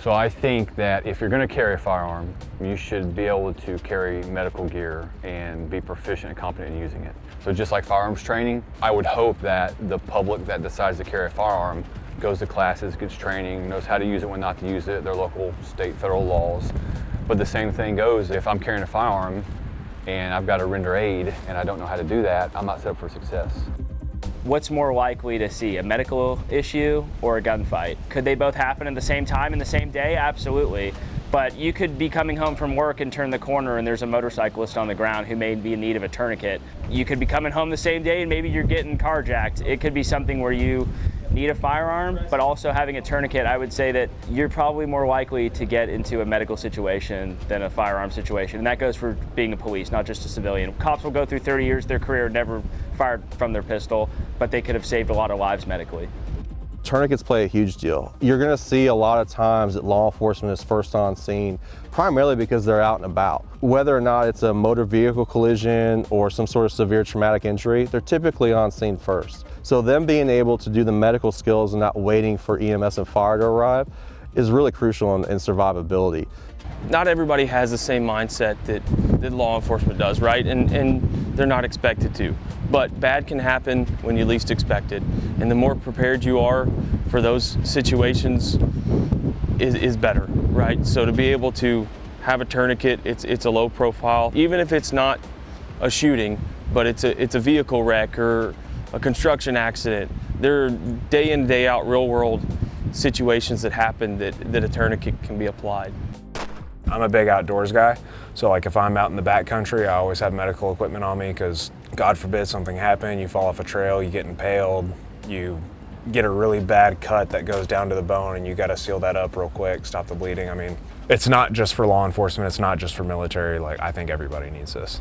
So I think that if you're going to carry a firearm, you should be able to carry medical gear and be proficient and competent in using it. So just like firearms training, I would hope that the public that decides to carry a firearm goes to classes, gets training, knows how to use it, when not to use it, their local, state, federal laws. But the same thing goes if I'm carrying a firearm and I've got to render aid and I don't know how to do that, I'm not set up for success. What's more likely to see, a medical issue or a gunfight? Could they both happen at the same time in the same day? Absolutely. But you could be coming home from work and turn the corner and there's a motorcyclist on the ground who may be in need of a tourniquet. You could be coming home the same day and maybe you're getting carjacked. It could be something where you need a firearm, but also having a tourniquet. I would say that you're probably more likely to get into a medical situation than a firearm situation. And that goes for being a police, not just a civilian. Cops will go through 30 years of their career, never fired from their pistol, but they could have saved a lot of lives medically. Tourniquets play a huge deal. You're going to see a lot of times that law enforcement is first on scene, primarily because they're out and about. Whether or not it's a motor vehicle collision or some sort of severe traumatic injury, they're typically on scene first. So them being able to do the medical skills and not waiting for EMS and fire to arrive is really crucial in survivability. Not everybody has the same mindset that law enforcement does, right? And they're not expected to. But bad can happen when you least expect it. And the more prepared you are for those situations is better, right? So to be able to have a tourniquet, it's a low profile. Even if it's not a shooting, but it's a vehicle wreck or a construction accident, there are day in, day out real world situations that happen that a tourniquet can be applied. I'm a big outdoors guy, so like if I'm out in the backcountry, I always have medical equipment on me because God forbid something happen, you fall off a trail, you get impaled, you get a really bad cut that goes down to the bone and you got to seal that up real quick, stop the bleeding. I mean, it's not just for law enforcement, it's not just for military, like I think everybody needs this.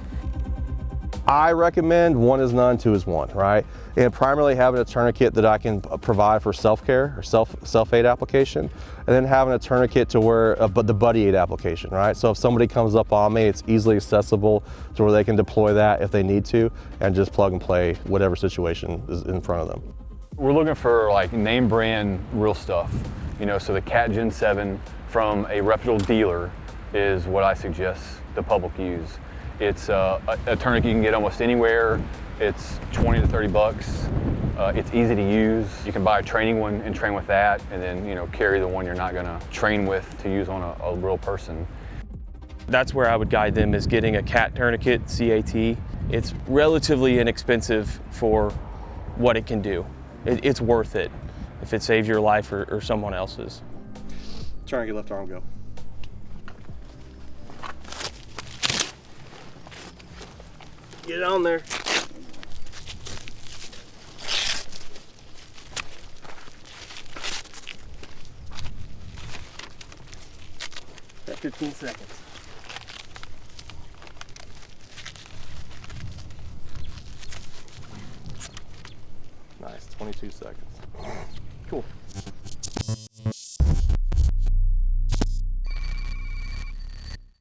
I recommend one is none, two is one, right? And primarily having a tourniquet that I can provide for self-care or self-aid application, and then having a tourniquet to where the buddy aid application, right? So if somebody comes up on me, it's easily accessible to where they can deploy that if they need to, and just plug and play whatever situation is in front of them. We're looking for like name brand real stuff, you know, so the Cat Gen 7 from a reputable dealer is what I suggest the public use. It's a tourniquet you can get almost anywhere. It's 20 to 30 bucks. It's easy to use. You can buy a training one and train with that, and then carry the one you're not going to train with to use on a real person. That's where I would guide them, is getting a CAT tourniquet, CAT. It's relatively inexpensive for what it can do. It's worth it if it saves your life or someone else's. Tourniquet, left arm, go. Get it on there. Got 15 seconds. Nice, 22 seconds. Cool.